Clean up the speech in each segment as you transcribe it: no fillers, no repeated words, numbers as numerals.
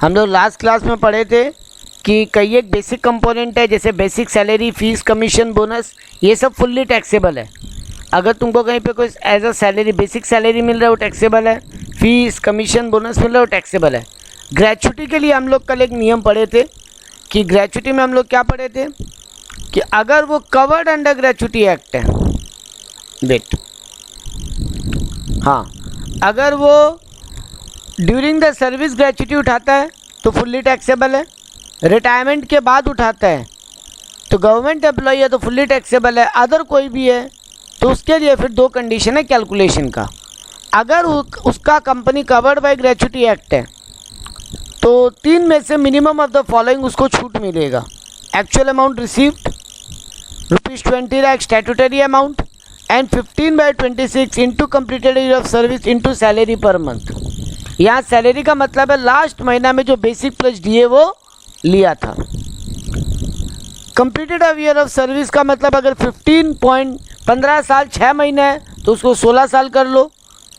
हम लोग last class में पढ़े थे कि कई एक बेसिक कंपोनेंट है, जैसे basic salary, fees, commission, bonus, ये सब फुल्ली टैक्सेबल है। अगर तुमको कहीं पे कोई as a salary, basic salary मिल रहा है वो टैक्सेबल है, फीस, कमीशन, बोनस मिल रहा है वो टैक्सेबल है। ग्रेचुटी के लिए हम लोग कल एक नियम पढ़े थे कि ग्रेचुटी में हम लोग क्या पढ़े थे कि अगर वो कवर्ड अंडर ग्रेचुटी एक्ट है, वेट, हाँ, अगर वो ड्यूरिंग द सर्विस ग्रेचुटी उठाता है तो फुल्ली टैक्सेबल है, रिटायरमेंट के बाद उठाता है तो गवर्नमेंट एम्प्लॉई है तो फुल्ली टैक्सेबल है, अदर कोई भी है तो उसके लिए फिर दो कंडीशन है कैलकुलेशन का। अगर उसका company covered by gratuity act है तो 3 में से मिनिमम ऑफ द फॉलोइंग उसको छूट मिलेगा। Actual amount received ₹20 lakh statutory amount and 15/26 into completed year of service into salary per month. यहाँ सैलरी का मतलब है लास्ट महीना में जो बेसिक प्लस डीए वो लिया था। Completed of year of service का मतलब अगर 15 साल 6 महीने है तो उसको 16 साल कर लो,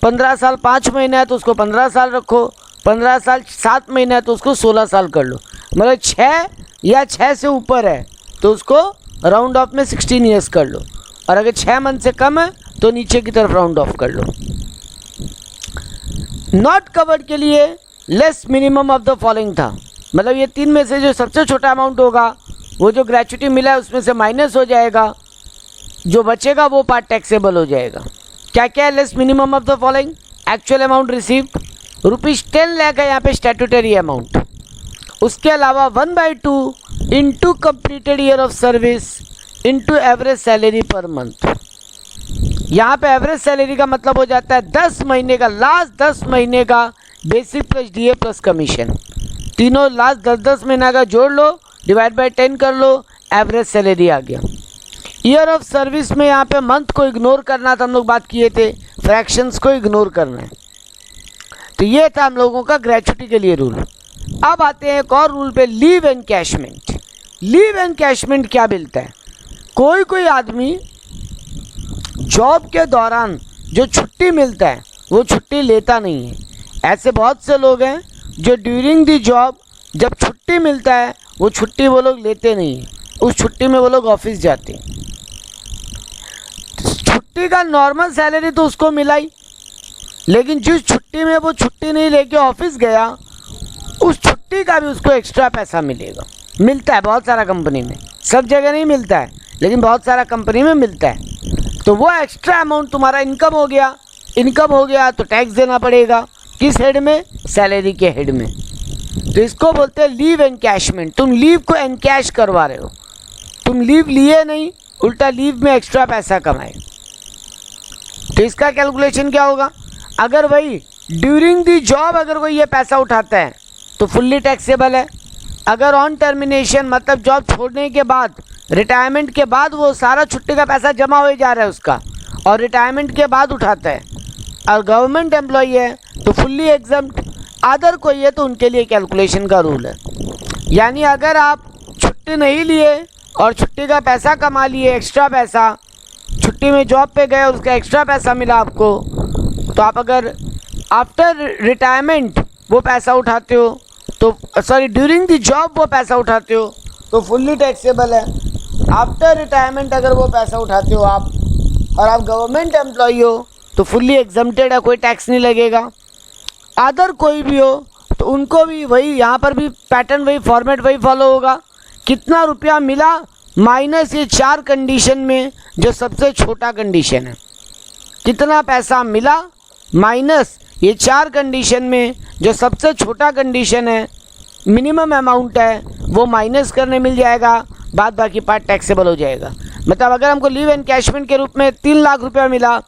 15 साल 5 महीने है तो उसको 15 साल रखो, 15 साल 7 महीने है तो उसको 16 साल कर लो। मतलब 6 या 6 से ऊपर है तो उसको राउंड ऑफ में 16 ईयर्स कर लो, और अगर 6 मंथ से कम है तो नीचे की तरफ राउंड ऑफ कर लो। नॉट कवर्ड के लिए less minimum of the following था, मतलब ये 3 में से जो सबसे छोटा अमाउंट होगा वो जो ग्रेचुटी मिला है उसमें से माइनस हो जाएगा, जो बचेगा वो पार्ट टैक्सेबल हो जाएगा। क्या क्या है less minimum of the following? Actual amount received ₹10 lakh है यहाँ पे स्टैट्यूटरी अमाउंट, उसके अलावा 1/2 into completed year of service into average salary per month. यहाँ पे एवरेज सैलरी का मतलब हो जाता है 10 महीने का, लास्ट 10 महीने का basic plus DA plus commission, तीनों लास्ट 10-10 महीना का जोड़ लो, डिवाइड बाय 10 कर लो, एवरेज सैलरी आ गया। ईयर ऑफ सर्विस में यहाँ पे मंथ को इग्नोर करना था, हम लोग बात किए थे, फ्रैक्शंस को इग्नोर करना है। तो ये था हम लोगों का ग्रेचुटी के लिए रूल। अब आते हैं एक और रूल पे, लीव एनकैशमेंट। लीव एनकैशमेंट क्या मिलता है? कोई आदमी जॉब के दौरान जो छुट्टी मिलता है वो छुट्टी लेता नहीं है। ऐसे बहुत से लोग हैं जो ड्यूरिंग दी जॉब जब छुट्टी मिलता है वो छुट्टी वो लोग लेते नहीं हैं, उस छुट्टी में वो लोग ऑफिस जाते हैं। छुट्टी का नॉर्मल सैलरी तो उसको मिला ही, लेकिन जिस छुट्टी में वो छुट्टी नहीं लेके ऑफिस गया उस छुट्टी का भी उसको एक्स्ट्रा पैसा मिलेगा। मिलता है बहुत सारा कंपनी में, सब जगह नहीं मिलता है लेकिन बहुत सारा कंपनी में मिलता है। तो वो एक्स्ट्रा अमाउंट तुम्हारा इनकम हो गया, इनकम हो गया तो टैक्स देना पड़ेगा। किस हेड में? सैलरी के हेड में। तो इसको बोलते हैं लीव एनकैशमेंट। तुम लीव को एनकैश करवा रहे हो, तुम लीव लिए नहीं, उल्टा लीव में एक्स्ट्रा पैसा कमाए। तो इसका कैलकुलेशन क्या होगा? अगर भाई ड्यूरिंग दी जॉब अगर कोई ये पैसा उठाता है तो फुल्ली टैक्सेबल है। अगर ऑन टर्मिनेशन मतलब जॉब छोड़ने के बाद, रिटायरमेंट के बाद वो सारा छुट्टी का पैसा जमा हो जा रहा है उसका, और रिटायरमेंट के बाद उठाता है, और गवर्नमेंट एम्प्लॉई है तो फुल्ली एग्जम्प्ट, अदर कोई है तो उनके लिए कैलकुलेशन का रूल है। यानी अगर आप छुट्टी नहीं लिए और छुट्टी का पैसा कमा लिए, एक्स्ट्रा पैसा, छुट्टी में जॉब पे गए और उसका एक्स्ट्रा पैसा मिला आपको, तो आप अगर आफ्टर रिटायरमेंट वो पैसा उठाते हो तो ड्यूरिंग द जॉब वो पैसा उठाते हो तो फुल्ली टैक्सेबल है। आफ्टर रिटायरमेंट अगर वो पैसा उठाते हो आप, और आप गवर्नमेंट एम्प्लॉई हो तो फुल्ली एग्जम्प्टेड है, कोई टैक्स नहीं लगेगा। अदर कोई भी हो तो उनको भी वही, यहाँ पर भी पैटर्न वही, फॉर्मेट वही फॉलो होगा। कितना रुपया मिला माइनस ये 4 कंडीशन में जो सबसे छोटा कंडीशन है, कितना पैसा मिला माइनस ये 4 कंडीशन में जो सबसे छोटा कंडीशन है, मिनिमम अमाउंट है, वो माइनस करने मिल जाएगा, बाद बाकी पार्ट टैक्सेबल हो जाएगा। मतलब अगर हमको लीव एनकैशमेंट के रूप में 3 लाख रुपया मिला,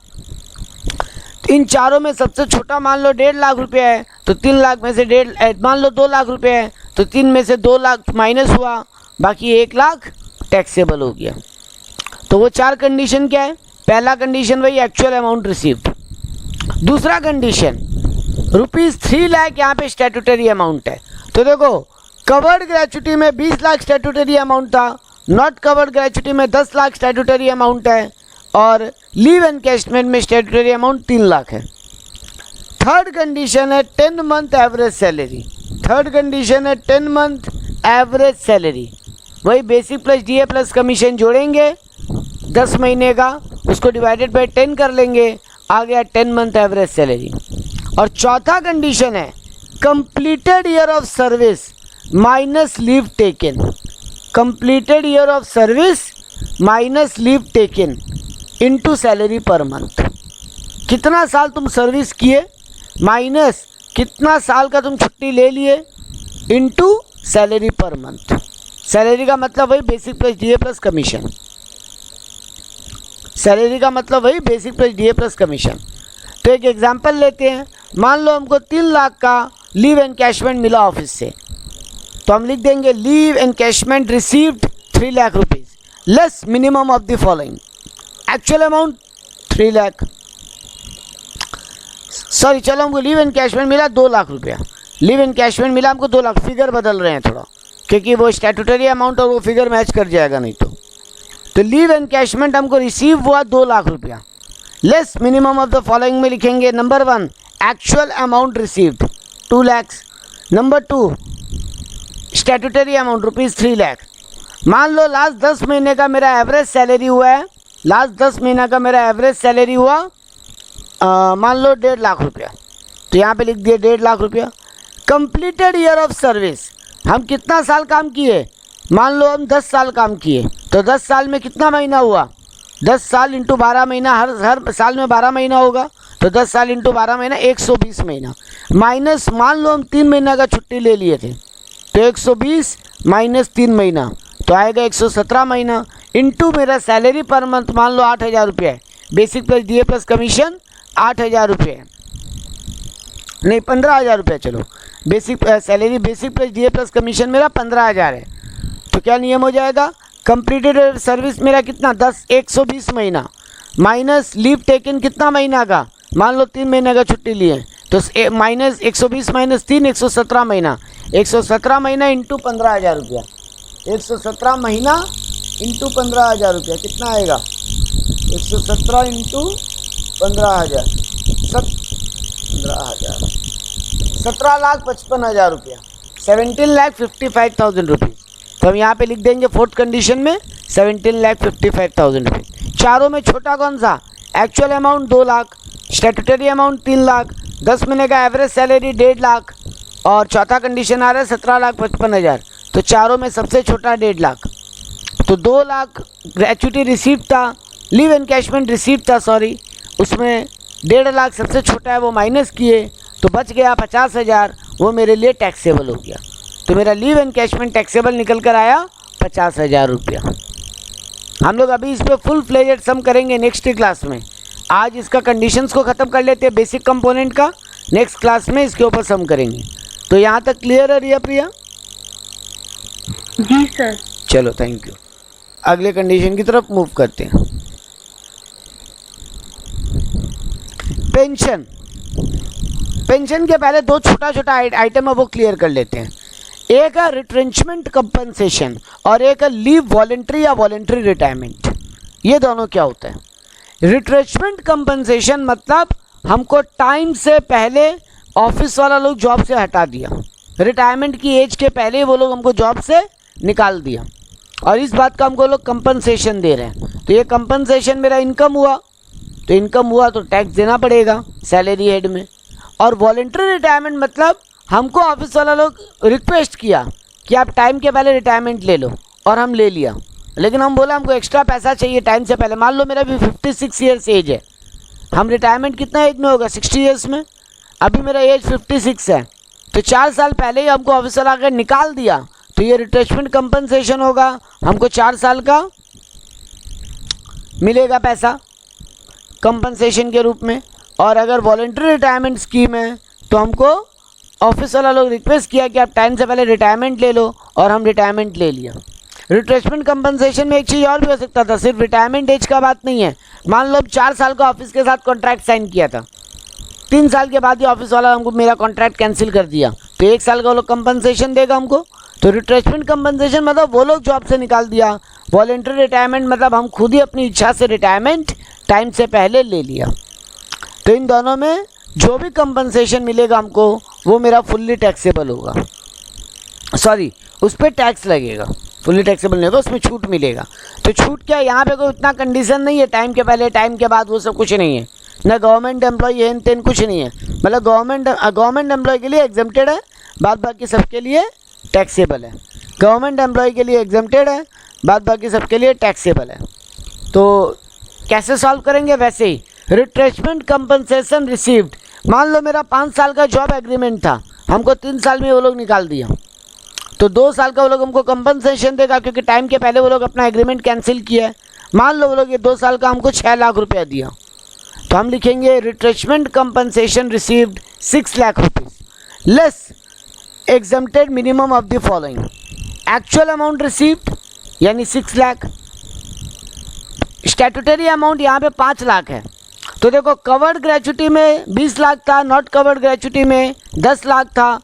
इन चारों में सबसे छोटा मान लो 1.5 लाख रुपया है तो 3 लाख में से मान लो 2 लाख रुपये है तो 3 में से 2 लाख माइनस हुआ, बाकी 1 लाख टैक्सेबल हो गया। तो वो 4 कंडीशन क्या है? पहला कंडीशन वही एक्चुअल अमाउंट रिसीव्ड। दूसरा कंडीशन ₹3 लाख यहाँ पे स्टैट्यूटरी अमाउंट है। तो देखो कवर्ड ग्रेचुटी में 20 लाख स्टैट्यूटरी अमाउंट था, नॉट कवर्ड ग्रेचुटी में 10 लाख स्टैट्यूटरी अमाउंट है, और लीव एनकैशमेंट में स्टैट्यूटरी अमाउंट 3 लाख है। थर्ड कंडीशन है 10 month average salary. Third condition है 10 मंथ एवरेज सैलरी। वही basic plus DA plus commission जोड़ेंगे 10 महीने का, उसको डिवाइडेड बाय 10 कर लेंगे, आ गया 10 मंथ एवरेज सैलरी। और चौथा कंडीशन है completed year of service minus leave taken. Completed year of service minus leave taken into salary per month. कितना साल तुम सर्विस किए माइनस कितना साल का तुम छुट्टी ले लिए into salary per month. Salary का मतलब वही basic plus DA plus commission. Salary का मतलब वही basic plus DA plus commission. तो एक एग्जांपल लेते हैं। मान लो हमको 3 लाख का लीव एनकैशमेंट मिला ऑफिस से, तो हम लिख देंगे leave encashment received 3 lakh rupees less minimum of the following. Actual amount 3 lakh, sorry चलो हमको लीव एनकैशमेंट मिला 2 लाख रुपया। लीव एनकैशमेंट मिला हमको 2 लाख, फिगर बदल रहे हैं थोड़ा क्योंकि वो स्टैट्यूटरी अमाउंट और वो फिगर मैच कर जाएगा नहीं तो लीव एनकैशमेंट हमको रिसीव हुआ 2 लाख रुपया। Less minimum of the following में लिखेंगे number 1 actual amount received 2 lakh, number 2 statutory amount ₹3 lakh. मान लो लास्ट 10 महीने का मेरा एवरेज सैलरी हुआ है, लास्ट 10 महीना का मेरा एवरेज सैलरी हुआ मान लो 1.5 लाख रुपया, तो यहाँ पे लिख दिए 1.5 लाख रुपया। कंप्लीटेड ईयर ऑफ सर्विस, हम कितना साल काम किए, मान लो हम 10 साल काम किए, तो 10 साल में कितना महीना हुआ, 10 साल इंटू 12 महीना, हर साल में 12 महीना होगा, तो 10 साल इंटू 12 महीना 120 महीना, माइनस मान लो हम 3 महीना का छुट्टी ले लिए थे, तो 120 माइनस 3 महीना तो आएगा 117 महीना, इंटू मेरा सैलरी पर मंथ मान लो 8,000 रुपये है, basic plus DA plus commission 8,000 रुपये नहीं 15,000 रुपये, चलो basic salary basic plus DA plus commission मेरा 15,000 है। तो क्या नियम हो जाएगा, कंप्लीटेड सर्विस मेरा कितना 120 महीना माइनस लीव टेकन कितना महीना का, मान लो 3 महीने का छुट्टी लिए तो माइनस 120 माइनस 3 117 महीना, 117 महीना इंटू 15,000 रुपया, 117 महीना इंटू 15,000 रुपया कितना आएगा, 117 इंटू 15,000 15,000 17,55,000 रुपया, 17,55,000 रुपीज़। तो हम यहाँ पे लिख देंगे फोर्थ कंडीशन में 17,55,000 रुपये। चारों में छोटा कौन सा, actual amount 2 lakh, statutory amount 3 lakh, 10 महीने का एवरेज सैलरी 1.5 लाख और चौथा कंडीशन आ रहा है 17,55,000। तो चारों में सबसे छोटा 1.5 लाख, तो 2 लाख ग्रेच्युटी रिसीव था, लीव एनकैशमेंट रिसीव था सॉरी, उसमें 1.5 लाख सबसे छोटा है वो माइनस किए तो बच गया 50,000, वो मेरे लिए टैक्सेबल हो गया। तो मेरा लीव एनकैशमेंट टैक्सेबल निकल कर आया 50,000 रुपया। हम लोग अभी इस पर फुल फ्लेजेड सम करेंगे नेक्स्ट क्लास में। आज इसका कंडीशंस को ख़त्म कर लेते हैं बेसिक कंपोनेंट का, नेक्स्ट क्लास में इसके ऊपर सम करेंगे। तो यहाँ तक क्लियर है रिया प्रिया? जी सर। चलो थैंक यू। अगले कंडीशन की तरफ मूव करते हैं। पेंशन, पेंशन के पहले 2 छोटा छोटा आइटम है वो क्लियर कर लेते हैं। एक है रिट्रेंचमेंट कंपनसेशन और एक है लीव वॉलेंट्री या वॉलेंट्री रिटायरमेंट। ये दोनों क्या होता है, रिट्रेंचमेंट कंपनसेशन मतलब हमको टाइम से पहले ऑफिस वाला लोग जॉब से हटा दिया, रिटायरमेंट की एज के पहले वो लोग हमको जॉब से निकाल दिया और इस बात का हमको लोग कंपनसेशन दे रहे हैं। तो ये कंपनसेशन मेरा इनकम हुआ, तो इनकम हुआ तो टैक्स देना पड़ेगा सैलरी हेड में। और वॉलेंट्री रिटायरमेंट मतलब हमको ऑफिस वाला लोग रिक्वेस्ट किया कि आप टाइम के पहले रिटायरमेंट ले लो और हम ले लिया, लेकिन हम बोला हमको एक्स्ट्रा पैसा चाहिए टाइम से पहले। मान लो मेरा भी 56 ईयर्स एज है, हम रिटायरमेंट कितना एज में होगा 60 ईयर्स में, अभी मेरा एज 56 है, तो 4 साल पहले ही हमको ऑफिस वाला अगर निकाल दिया तो ये रिट्रेंचमेंट कंपनसेशन होगा, हमको 4 साल का मिलेगा पैसा कंपनसेशन के रूप में। और अगर वॉलंटरी रिटायरमेंट स्कीम है तो हमको ऑफिस वाला लोग रिक्वेस्ट किया कि आप टाइम से पहले रिटायरमेंट ले लो और हम रिटायरमेंट ले लिया। रिट्रेंचमेंट कंपनसेशन में एक चीज़ और भी हो सकता था, सिर्फ रिटायरमेंट एज का बात नहीं है। मान लो 4 साल का ऑफिस के साथ कॉन्ट्रैक्ट साइन किया था, 3 साल के बाद ही ऑफिस वाला हमको मेरा कॉन्ट्रैक्ट कैंसिल कर दिया, तो 1 साल का वो लोग कंपनसेशन देगा हमको। तो रिट्रेंचमेंट कंपनसेशन मतलब वो लोग जॉब से निकाल दिया, वॉलंटरी रिटायरमेंट मतलब हम खुद ही अपनी इच्छा से रिटायरमेंट टाइम से पहले ले लिया। तो इन दोनों में जो भी कंपनसेशन मिलेगा हमको वो मेरा फुल्ली टैक्सेबल होगा। सॉरी, उस पर टैक्स लगेगा, फुल्ली टैक्सेबल नहीं होगा, उसमें छूट मिलेगा। तो छूट क्या है, यहाँ पे कोई उतना कंडीशन नहीं है, टाइम के पहले टाइम के बाद वो सब कुछ नहीं है, ना गवर्नमेंट एम्प्लॉय है तेन कुछ नहीं है। मतलब गवर्नमेंट एम्प्लॉय के लिए एग्जेम्प्टेड है, बाद बाकी सबके लिए टैक्सेबल है। गवर्नमेंट एम्प्लॉय के लिए एग्जेम्प्टेड है, बाद बाकी सबके लिए टैक्सेबल है। तो कैसे सॉल्व करेंगे, वैसे ही रिट्रेचमेंट कंपनसेशन रिसीव्ड। मान लो मेरा 5 साल का जॉब एग्रीमेंट था, हमको 3 साल में वो लोग निकाल दिया, तो 2 साल का वो लोग हमको कंपनसेशन देगा, क्योंकि टाइम के पहले वो लोग अपना एग्रीमेंट कैंसिल किया है। मान लो वो लोग ये 2 साल का हमको 6 लाख रुपया दिया, तो हम लिखेंगे retrenchment compensation received 6 lakh rupees less exempted minimum of the following. Actual amount received यानी 6 लाख, स्टैट्यूटरी अमाउंट यहाँ पे 5 लाख है। तो देखो, कवर्ड ग्रेच्युटी में 20 लाख था, नॉट कवर्ड ग्रेच्युटी में 10 लाख था,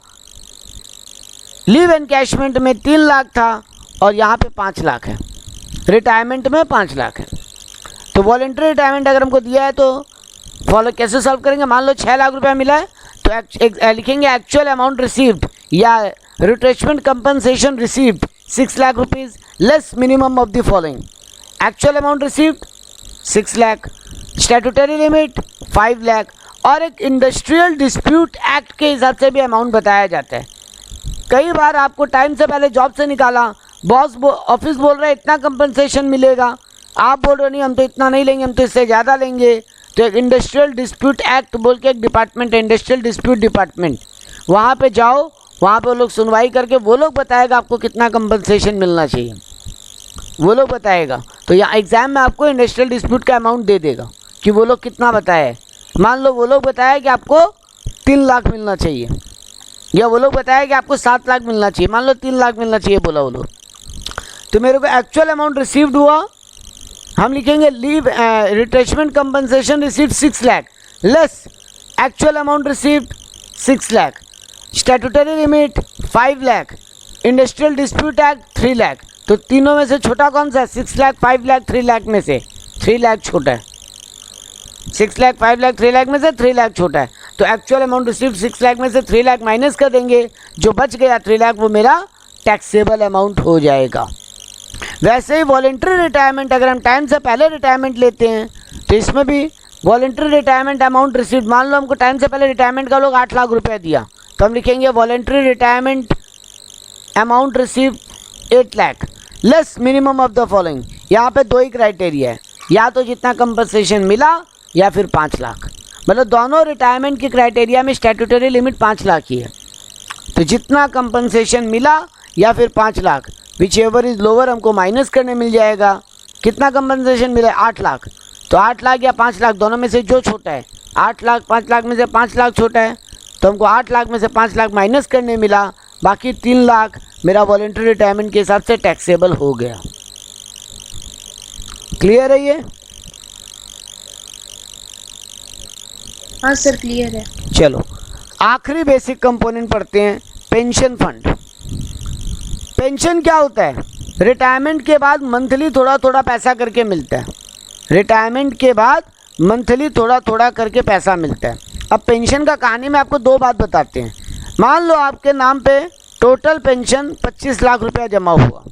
लीव एनकैशमेंट में 3 लाख था, और यहाँ पे 5 लाख है, रिटायरमेंट में 5 लाख है। तो वॉलंटरी रिटायरमेंट अगर हमको दिया है तो फॉलो कैसे सॉल्व करेंगे। मान लो 6 लाख रुपया मिला है, तो लिखेंगे एक्चुअल अमाउंट रिसीव्ड या retrenchment compensation received 6 lakh rupees less minimum of the following. Actual amount received 6 lakh, statutory limit 5 lakh, और एक इंडस्ट्रियल डिस्प्यूट एक्ट के हिसाब से भी अमाउंट बताया जाता है। कई बार आपको टाइम से पहले जॉब से निकाला, बॉस ऑफिस बोल रहा है इतना कंपनसेशन मिलेगा, आप बोल रहे हो नहीं हम तो इतना नहीं लेंगे, हम तो इससे ज़्यादा लेंगे। तो एक इंडस्ट्रियल डिस्प्यूट एक्ट बोल के एक डिपार्टमेंट है, इंडस्ट्रियल डिस्प्यूट डिपार्टमेंट, वहाँ पे जाओ, वहाँ पे वो लोग सुनवाई करके वो लोग बताएगा आपको कितना कंपनसेशन मिलना चाहिए, वो लोग बताएगा। तो यहाँ एग्ज़ाम में आपको इंडस्ट्रियल डिस्प्यूट का अमाउंट दे देगा कि वो लोग कितना बताए। मान लो वो लोग बताया कि आपको 3 लाख मिलना चाहिए, या वो लोग बताया कि आपको 7 लाख मिलना चाहिए, मान लो 3 लाख मिलना चाहिए बोला वो लोग, तो मेरे को एक्चुअल अमाउंट रिसीव्ड हुआ, हम लिखेंगे leave retrenchment compensation received 6 lakh less actual amount received 6 lakh, statutory limit 5 lakh, industrial dispute act 3 lakh. तो तीनों में से छोटा कौन सा है, 6 लाख 5 लाख 3 लाख में से 3 लाख छोटा है, 6 लाख 5 लाख 3 लाख में से 3 लाख छोटा है। तो एक्चुअल अमाउंट रिसीव्ड 6 लाख में से 3 लाख माइनस कर देंगे, जो बच गया 3 लाख वो मेरा टैक्सेबल अमाउंट हो जाएगा। वैसे ही वॉलंटरी रिटायरमेंट, अगर हम टाइम से पहले रिटायरमेंट लेते हैं तो इसमें भी वॉलंटरी रिटायरमेंट अमाउंट रिसीव्ड, मान लो हमको टाइम से पहले रिटायरमेंट का लोग 8 लाख रुपया दिया, तो हम लिखेंगे voluntary retirement amount received 8 lakh less minimum of the following. यहाँ पे 2 ही क्राइटेरिया है, या तो जितना कंपनसेशन मिला या फिर 5 लाख। मतलब दोनों रिटायरमेंट की क्राइटेरिया में स्टैट्यूटरी लिमिट 5 लाख ही है, तो जितना कंपनसेशन मिला या फिर 5 lakh, which ever is lower हमको माइनस करने मिल जाएगा। कितना कंपनसेशन मिला, 8 लाख, तो 8 लाख या 5 लाख दोनों में से जो छोटा है, 8 लाख 5 लाख में से 5 लाख छोटा है, तो हमको 8 लाख में से 5 लाख माइनस करने मिला, बाकी 3 लाख मेरा वॉलंटरी रिटायरमेंट के हिसाब से टैक्सेबल हो गया। क्लियर है ये? हाँ सर क्लियर है। चलो आखिरी बेसिक कंपोनेंट पढ़ते हैं, पेंशन फंड। पेंशन क्या होता है, रिटायरमेंट के बाद मंथली थोड़ा थोड़ा पैसा करके मिलता है, रिटायरमेंट के बाद मंथली थोड़ा थोड़ा करके पैसा मिलता है। अब पेंशन का कहानी में आपको 2 बात बताते हैं। मान लो आपके नाम पे टोटल पेंशन 25 लाख रुपया जमा हुआ।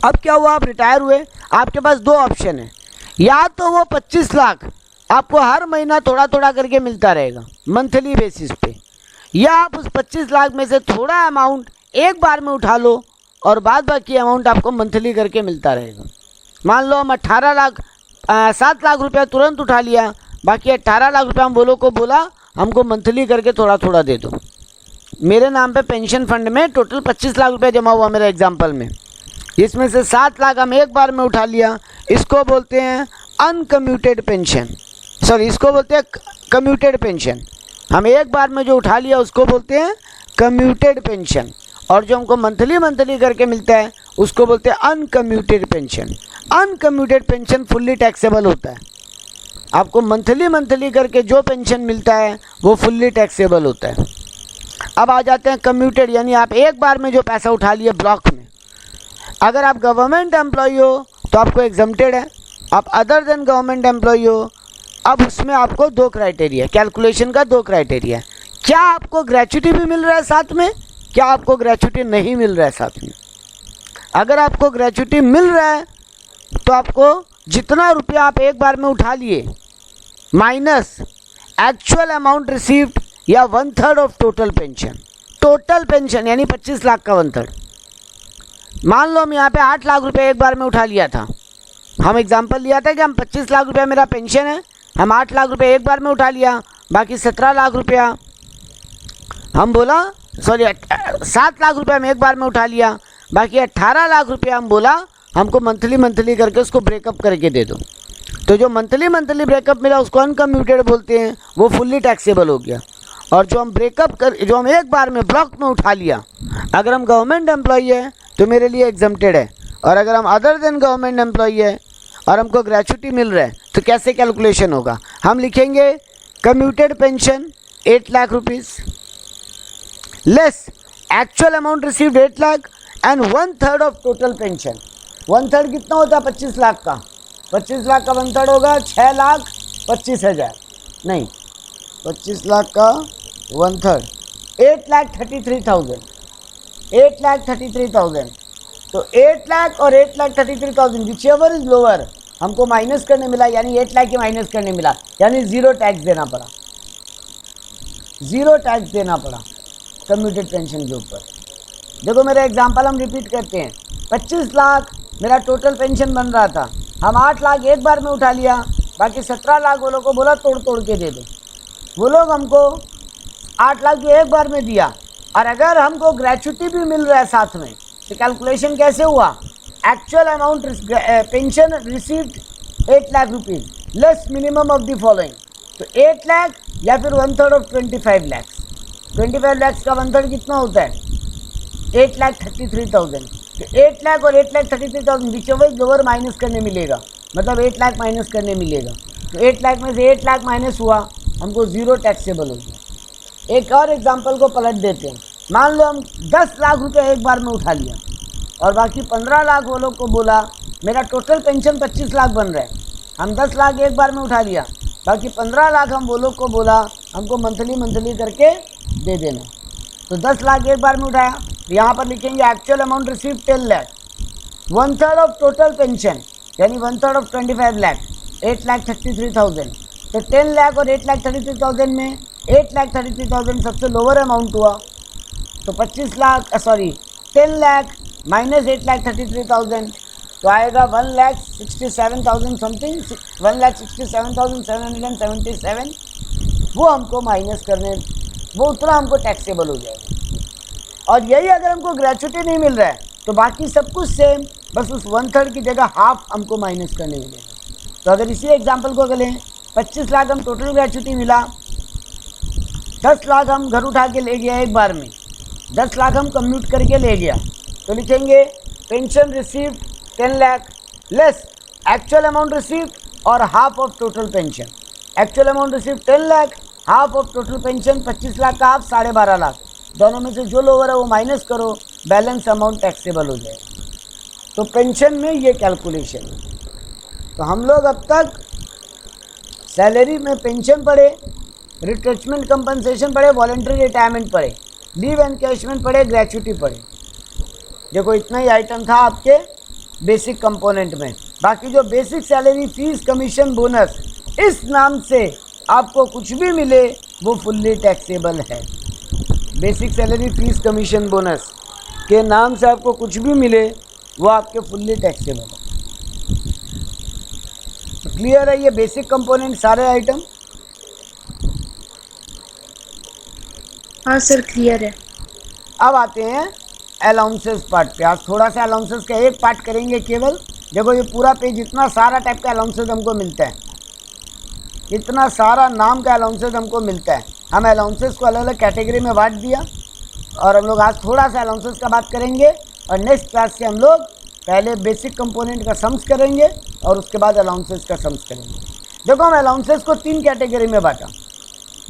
अब क्या हुआ, आप रिटायर हुए, आपके पास 2 ऑप्शन है, या तो वो 25 लाख आपको हर महीना थोड़ा थोड़ा करके मिलता रहेगा मंथली बेसिस पे, या आप उस 25 लाख में से थोड़ा अमाउंट एक बार में उठा लो और बाद बाकी अमाउंट आपको मंथली करके मिलता रहेगा। मान लो हम 7 लाख रुपया तुरंत उठा लिया, बाकी 18 लाख रुपया हम बोलो को बोला हमको मंथली करके थोड़ा थोड़ा दे दो। मेरे नाम पे पेंशन फंड में टोटल 25 लाख रुपया जमा हुआ मेरे एग्जाम्पल में, इसमें से 7 लाख हम एक बार में उठा लिया, इसको बोलते हैं अनकम्यूटेड पेंशन, सॉरी इसको बोलते हैं कम्यूटेड पेंशन। हम एक बार में जो उठा लिया उसको बोलते हैं कम्यूटेड पेंशन, और जो हमको मंथली मंथली करके मिलता है उसको बोलते हैं uncommuted pension. Uncommuted pension fully taxable होता है, आपको मंथली मंथली करके जो पेंशन मिलता है वो फुल्ली टैक्सेबल होता है। अब आ जाते हैं कम्यूटेड, यानी आप एक बार में जो पैसा उठा लिए ब्लॉक में। अगर आप गवर्नमेंट एम्प्लॉई हो तो आपको एग्जम्प्टेड है, आप अदर देन गवर्नमेंट एम्प्लॉई हो, अब उसमें आपको 2 क्राइटेरिया, कैलकुलेशन का 2 क्राइटेरिया। क्या आपको ग्रेच्युटी भी मिल रहा है साथ में, क्या आपको ग्रेचुटी नहीं मिल रहा है साथ में? अगर आपको ग्रेचुटी मिल रहा है तो आपको जितना रुपया आप एक बार में उठा लिए माइनस एक्चुअल अमाउंट रिसीव्ड या 1/3 of total pension. Total pension यानी 25 लाख का 1/3। मान लो हम यहाँ पे 8 लाख रुपए एक बार में उठा लिया था। हम एग्जांपल लिया था कि हम 25 लाख रुपया मेरा पेंशन है, हम 8 लाख रुपए एक बार में उठा लिया, बाकी 17 लाख रुपया हम बोला 7 लाख रुपया हम एक बार में उठा लिया, बाकी 18 लाख रुपया हम बोला हमको मंथली करके उसको ब्रेकअप करके दे दो। तो जो मंथली ब्रेकअप मिला उसको अनकम्यूटेड बोलते हैं, वो फुल्ली टैक्सेबल हो गया। और जो हम एक बार में ब्लॉक में उठा लिया, अगर हम गवर्नमेंट एम्प्लॉई है तो मेरे लिए एग्जम्प्टेड है, और अगर हम अदर देन गवर्नमेंट एम्प्लॉई है और हमको ग्रेचुटी मिल रहा है तो कैसे कैलकुलेशन होगा? हम लिखेंगे commuted pension 8 lakh rupees less actual amount received 8 lakh and 1/3 of total pension. 1/3 कितना होता है 25 लाख का? 25 लाख का 1/3 होगा 6,25,000, नहीं 25 लाख का 1/3 8,33,000। 8,33,000, तो 8 लाख और 8,33,000 विच एवर इज लोअर हमको माइनस करने मिला, यानी 8 लाख के माइनस करने मिला, यानी ज़ीरो टैक्स देना पड़ा। ज़ीरो टैक्स देना पड़ा कम्यूटेड पेंशन के ऊपर। देखो मेरा एग्जांपल हम रिपीट करते हैं। 25 लाख मेरा टोटल पेंशन बन रहा था, हम 8 लाख एक बार में उठा लिया, बाकी 17 लाख वो लोग को बोला तोड़ के दे दो। वो लोग हमको 8 लाख एक बार में दिया, और अगर हमको ग्रेचुटी भी मिल रहा है साथ में, तो कैलकुलेशन कैसे हुआ? Actual amount pension received 8 lakh rupees less minimum of the following. तो 8 लाख या फिर 1/3 ऑफ 25 लाख। 25 लाख का 1/3 कितना होता है? 8,33,000। तो 8 लाख और 8,33,000 विच एवर लोअर माइनस करने मिलेगा, मतलब 8 लाख माइनस करने मिलेगा। तो 8 लाख में से 8 लाख माइनस हुआ, हमको ज़ीरो टैक्सेबल हो गया। एक और एग्जांपल को पलट देते हैं। मान लो हम 10 लाख रुपए एक बार में उठा लिया, और बाकी 15 लाख वो लोग को बोला मेरा टोटल पेंशन 25 लाख बन रहा है, हम 10 लाख एक बार में उठा लिया, बाकी 15 लाख हम वो लोग को बोला हमको मंथली करके दे देना। तो 10 लाख एक बार में उठाया, तो यहाँ पर लिखेंगे actual amount receive 10 lakh, 1/3 of total pension यानी 1/3 ऑफ 25 लाख 8,33,000। तो 10 लाख और 8,33,000 में 8,33,000 सबसे लोअर अमाउंट हुआ, तो 10 लाख माइनस 8,33,000 तो आएगा 1,67,000 समथिंग, 1,67,777। वो हमको माइनस करने, वो उतना हमको टैक्सेबल हो जाएगा। और यही अगर हमको ग्रेचुटी नहीं मिल रहा है तो बाकी सब कुछ सेम, बस उस 1/3 की जगह हाफ हमको माइनस करने मिलेगा। तो अगर इसी एग्जांपल को अगर लें, 25 लाख हम टोटल ग्रेचुटी मिला, 10 लाख हम घर उठा के ले गया एक बार में, 10 लाख हम कम्यूट करके ले गया, तो लिखेंगे pension received 10 lakh less actual amount received और half of total pension. Actual amount received 10 lakh, half of total pension 25 lakh का हाफ 12.5 लाख, दोनों में से जो लोअर है वो माइनस करो, बैलेंस अमाउंट टैक्सेबल हो जाएगा। तो पेंशन में ये कैलकुलेशन है। तो हम लोग अब तक सैलरी में पेंशन पढ़े, रिट्रेचमेंट कंपनसेशन पढ़े, वॉलंटरी रिटायरमेंट पढ़े, लीव एनकैशमेंट पढ़े, ग्रेचुटी पढ़े। देखो इतना ही आइटम था आपके बेसिक कंपोनेंट में। बाकी जो basic salary, fees, commission, bonus, इस नाम से आपको कुछ भी मिले वो फुल्ली टैक्सेबल है। Basic salary, fees, commission, bonus के नाम से आपको कुछ भी मिले वो आपके फुल्ली टैक्सेबल है। क्लियर है ये बेसिक कंपोनेंट सारे आइटम? हाँ सर क्लियर है। अब आते हैं अलाउंसेस पार्ट पे। आज थोड़ा सा अलाउंसेस का एक पार्ट करेंगे केवल। देखो ये पूरा पेज इतना सारा टाइप का अलाउंसेस हमको मिलता है, इतना सारा नाम का अलाउंसेस हमको मिलता है। हम अलाउंसेस को अलग अलग कैटेगरी में बांट दिया, और हम लोग आज थोड़ा सा अलाउंसेस का बात करेंगे, और नेक्स्ट क्लास से हम लोग पहले बेसिक कंपोनेंट का सम्स करेंगे और उसके बाद अलाउंसेस का सम्स करेंगे। देखो हम अलाउंसेस को 3 कैटेगरी में बांटा।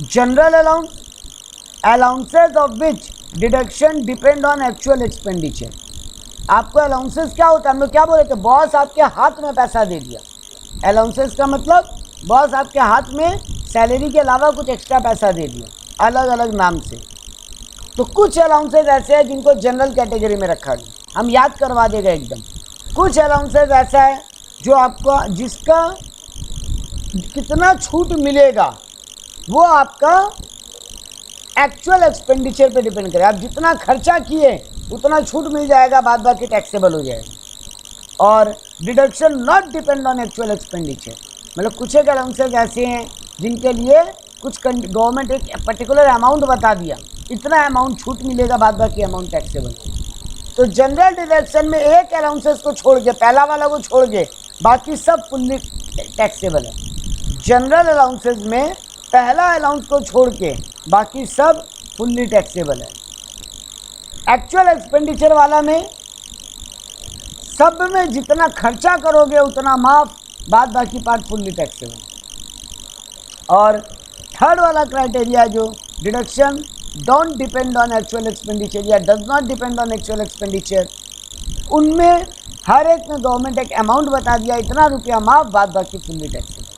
General allowance, allowances of which deduction depend on actual expenditure. आपको अलाउंसेस क्या होता है, हम लोग क्या बोले थे, बॉस आपके हाथ में पैसा दे दिया। अलाउंसेस का मतलब बॉस आपके हाथ में सैलरी के अलावा कुछ एक्स्ट्रा पैसा दे दिया अलग अलग नाम से। तो कुछ अलाउंसेज ऐसे हैं जिनको जनरल कैटेगरी में रखा गया, हम याद करवा देगा एकदम। कुछ अलाउंसेज ऐसा है जो आपको जिसका कितना छूट मिलेगा वो आपका एक्चुअल एक्सपेंडिचर पे डिपेंड करे। आप जितना खर्चा किए उतना छूट मिल जाएगा, बाद बाकी टैक्सेबल हो जाएगा। और deduction not depend on actual expenditure, मतलब कुछ एक अलाउंसेज ऐसे हैं जिनके लिए कुछ गवर्नमेंट एक पर्टिकुलर अमाउंट बता दिया, इतना अमाउंट छूट मिलेगा, बाद बाकी अमाउंट टैक्सेबल। तो जनरल डिडक्शन में एक अलाउंसेस को छोड़ के, पहला वाला को छोड़ के बाकी सब फुल्ली टैक्सेबल है। जनरल अलाउंसेस में पहला अलाउंस को छोड़ के बाकी सब फुल्ली टैक्सेबल है। एक्चुअल एक्सपेंडिचर वाला में सब में जितना खर्चा करोगे उतना माफ, बाद बाकी पार्ट फुल्ली टैक्सेबल। और थर्ड वाला क्राइटेरिया जो deduction don't depend on actual expenditure या does not depend on actual expenditure, उनमें हर एक में गवर्नमेंट एक अमाउंट बता दिया, इतना रुपया माफ, बाद बाकी फुल्ली टैक्सेबल।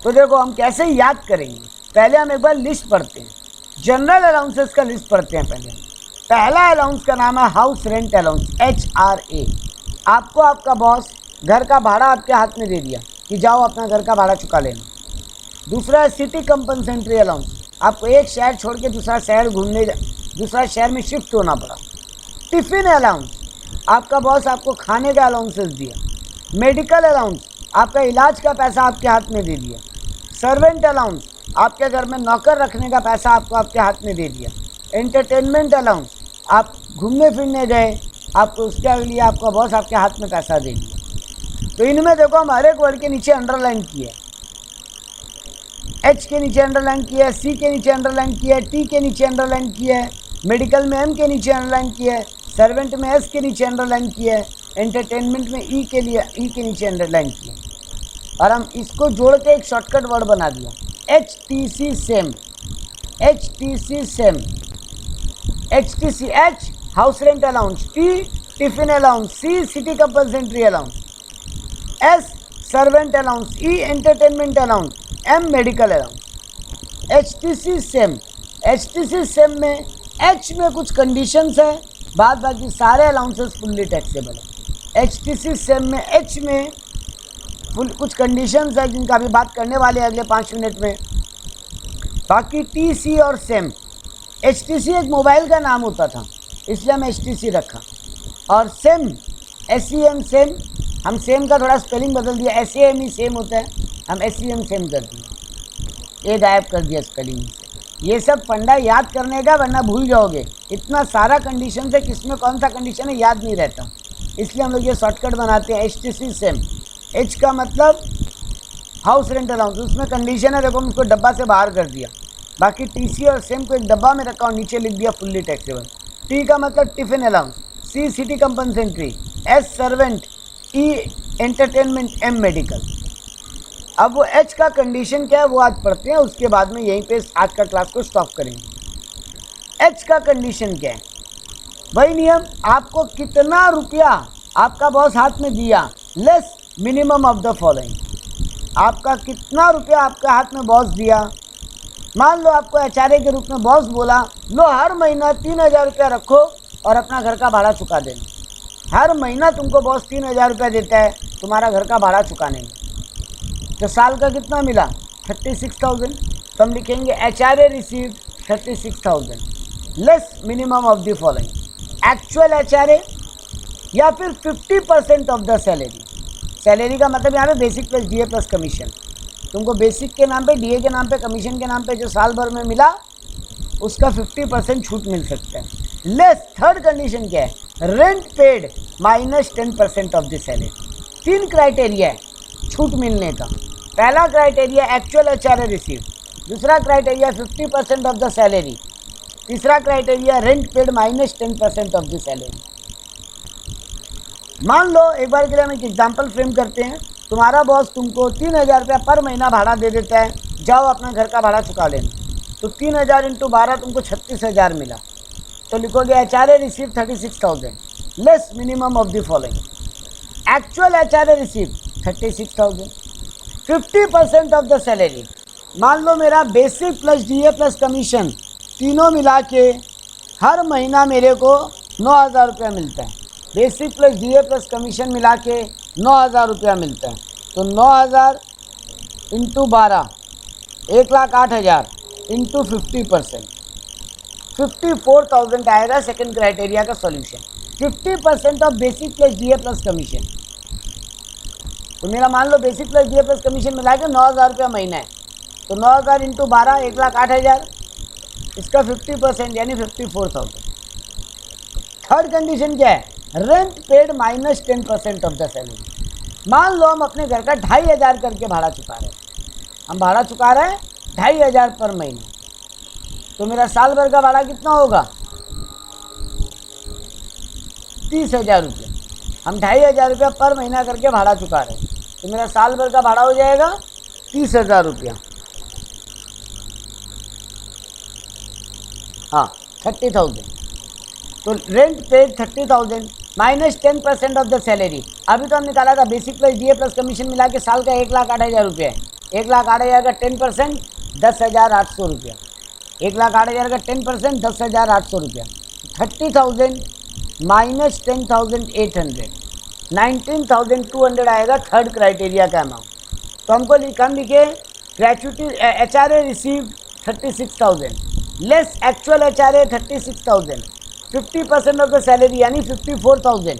तो देखो हम कैसे याद करेंगे, पहले हम एक बार लिस्ट पढ़ते हैं, जनरल अलाउंसेस का लिस्ट पढ़ते हैं। पहला अलाउंस का नाम है हाउस रेंट अलाउंस, HRA। आपको आपका बॉस घर का भाड़ा आपके हाथ में दे दिया कि जाओ अपना घर का भाड़ा चुका लेना। दूसरा है सिटी कंपनसेंट्री अलाउंस, आपको एक शहर छोड़ के दूसरा शहर में शिफ्ट होना पड़ा। टिफ़िन अलाउंस, आपका बॉस आपको खाने का अलाउंसेस दिया। मेडिकल अलाउंस, आपका इलाज का पैसा आपके हाथ में दे दिया। सर्वेंट अलाउंस, आपके घर में नौकर रखने का पैसा आपको आपके हाथ में दे दिया। एंटरटेनमेंट अलाउंस, आप घूमने फिरने गए, आपको उसके लिए आपका बॉस आपके हाथ में पैसा दे दिया। तो इनमें देखो हम हर एक वर्ड के नीचे अंडरलाइन किए, H के नीचे अंडरलाइन किया है, C के नीचे अंडरलाइन किया है, T के नीचे अंडरलाइन किया है, मेडिकल में M के नीचे अंडरलाइन किया है, सर्वेंट में S के नीचे अंडरलाइन किया है, एंटरटेनमेंट में E के नीचे अंडरलाइन किया। और हम इसको जोड़ के एक शॉर्टकट वर्ड बना दिया, HTC सेम। HTC सेम, HTC, H house rent allowance, T tiffin allowance, C city compensatory allowance, S servant allowance, E entertainment allowance, M medical allowance. HTC सेम, HTC सेम में H में कुछ कंडीशंस है, बाद बाकी सारे अलाउंसेस फुल्ली टैक्सेबल है। HTC सेम में H में कुछ कंडीशंस है जिनका अभी बात करने वाले हैं अगले 5 मिनट में। बाकी TC और सेम, HTC एक मोबाइल का नाम होता था इसलिए हम HTC रखा, और सेम SEM सेम, हम सेम का थोड़ा स्पेलिंग बदल दिया, SAME सेम होता है, हम SEM सेम कर दिया, ये गायब कर दिया स्पेलिंग से। ये सब फंडा याद करने का, वरना भूल जाओगे। इतना सारा कंडीशन है, किसमें कौन सा कंडीशन है याद नहीं रहता, इसलिए हम लोग ये शॉर्टकट बनाते हैं। HTC सेम, H का मतलब हाउस रेंट अलाउंस, उसमें कंडीशन है, देखो हम उसको डब्बा से बाहर कर दिया। बाकी TC और सेम को एक डब्बा में रखा और नीचे लिख दिया फुल्ली टैक्सेबल। T का मतलब tiffin allowance, C city compensatory, S servant, E entertainment, M medical. अब वो H का कंडीशन क्या है वो आज पढ़ते हैं, उसके बाद में यहीं पे आज का क्लास को स्टॉप करेंगे। H का कंडीशन क्या है, वही नियम, आपको कितना रुपया आपका बॉस हाथ में दिया, less minimum of the following. आपका कितना रुपया आपके हाथ में बॉस दिया, मान लो आपको HRA के रूप में बॉस बोला, लो हर महीना 3000 रुपया रखो और अपना घर का भाड़ा चुका देना। हर महीना तुमको बॉस 3000 रुपया देता है तुम्हारा घर का भाड़ा चुकाने में, तो साल का कितना मिला 36,000। तो हम लिखेंगे HRA received 36,000 less minimum of the following, actual HRA या फिर 50% ऑफ द सैलरी। सैलरी का मतलब यहाँ पे basic plus DA plus commission, तुमको बेसिक के नाम पे, DA के नाम पे, कमीशन के नाम पे जो साल भर में मिला उसका 50% छूट मिल सकता है। लेस, थर्ड कंडीशन क्या है, rent paid minus 10% of the salary. 3 criteria है छूट मिलने का। पहला क्राइटेरिया एक्चुअल HRA रिसीव, दूसरा क्राइटेरिया 50% ऑफ द सैलरी, तीसरा criteria rent paid minus 10% of the salary. मान लो एक बार के लिए हम एक एग्जाम्पल फ्रेम करते हैं, तुम्हारा बॉस तुमको 3000 रुपया पर महीना भाड़ा दे देता है, जाओ अपना घर का भाड़ा चुका लेना। तो 3000 × 12 तुमको 36,000 मिला, तो लिखोगे HRA receive 36,000 less minimum of the following. Actual HRA receive 36,000, 50% of the salary. मान लो मेरा basic plus DA plus commission तीनों मिला के हर महीना मेरे को 9,000 रुपया मिलता है। Basic plus DA plus commission मिला के 9,000 रुपया मिलता है। तो 9,000 इंटू 12 1,08,000 इंटू 50%, 54,000 आएगा सेकंड क्राइटेरिया का solution. 50% of basic plus DA plus commission. तो मेरा मान लो basic plus DA plus commission मिला के 9,000 रुपया महीना है। तो 9,000 इंटू 12 1,08,000, इसका 50% यानी 54,000। थर्ड कंडीशन क्या है? Rent paid minus 10% of the salary. मान लो हम अपने घर का 2,500 करके भाड़ा चुका रहे हैं। हम भाड़ा चुका रहे हैं 2,500 पर महीना। तो मेरा साल भर का भाड़ा कितना होगा? 30,000 रुपये। हम 2,500 रुपया पर महीना करके भाड़ा चुका रहे हैं। तो मेरा साल भर का भाड़ा हो जाएगा 30,000 रुपया। हाँ, 30,000। तो rent paid 30,000 minus 10% of the salary. अभी तो हम निकाला था basic plus DA plus commission मिला के साल का 1,08,000 रुपये है। 1,08,000 का 10% 10,800 रुपया। 1,08,000 का 10% 10,800 रुपया। 30,000 माइनस 10,800 19,200 आएगा थर्ड क्राइटेरिया का अमाउंट। तो हमको हम लिखे gratuity HRA received 36,000 less actual HRA 36,000, 50% of the salary यानी 54,000।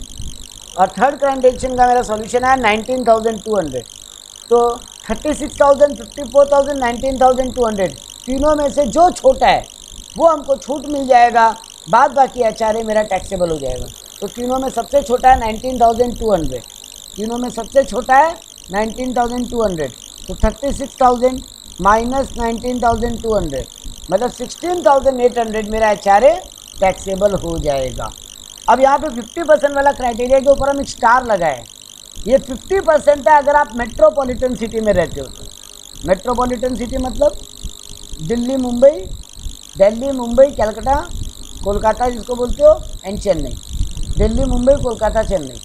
और थर्ड क्राइटेरियन का मेरा सॉल्यूशन है 19,200। तो 36,000, 54,000, 19,200 तीनों में से जो छोटा है वो हमको छूट मिल जाएगा। बाद बाकी HRA मेरा टैक्सेबल हो जाएगा। तो तीनों में सबसे छोटा है 19,200। तीनों में सबसे छोटा है 19,200। तो 36,000 माइनस 19,200 मतलब 16,800 मेरा HRA टैक्सेबल हो जाएगा। अब यहाँ पे 50% वाला क्राइटेरिया के ऊपर हम एक स्टार लगाए। ये 50% है अगर आप मेट्रोपॉलिटन सिटी में रहते हो। तो मेट्रोपॉलिटन सिटी मतलब दिल्ली मुंबई कलकत्ता कोलकाता जिसको बोलते हो एंड चेन्नई। दिल्ली मुंबई कोलकाता चेन्नई,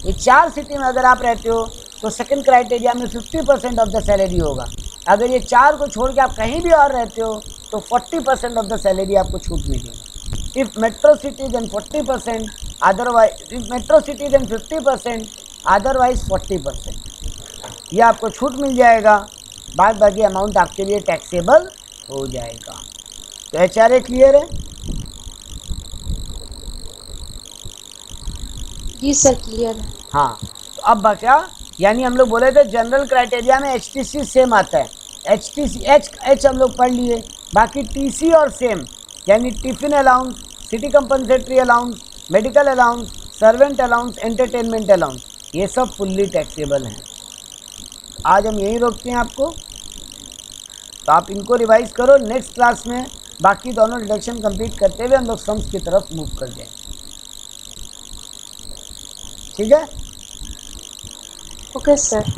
ये 4 सिटी में अगर आप रहते हो तो सेकंड क्राइटेरिया में 50% ऑफ द सैलरी होगा। अगर ये 4 को छोड़ के आप कहीं भी और रहते हो तो 40% ऑफ द सैलरी आपको छूट मिलेगी। If metro city then 40%, otherwise if metro city then 50%, otherwise 40%। ये आपको छूट मिल जाएगा। बाद बाकी अमाउंट आपके लिए टैक्सेबल हो जाएगा। तो HRA क्लियर है? जी सर क्लियर है। हाँ, तो अब बचा यानी हम लोग बोले थे जनरल क्राइटेरिया में HTC सेम आता है। H हम लोग पढ़ लिए। बाकी TC और सेम यानी tiffin allowance, city compensatory allowance, medical allowance, servant allowance, entertainment allowance, ये सब फुल्ली टैक्सेबल हैं। आज हम यहीं रोकते हैं आपको। तो आप इनको रिवाइज करो। नेक्स्ट क्लास में बाकी दोनों डिडक्शन कंप्लीट करते हुए हम लोग सम्स की तरफ मूव कर जाएंगे। ठीक है? Okay sir.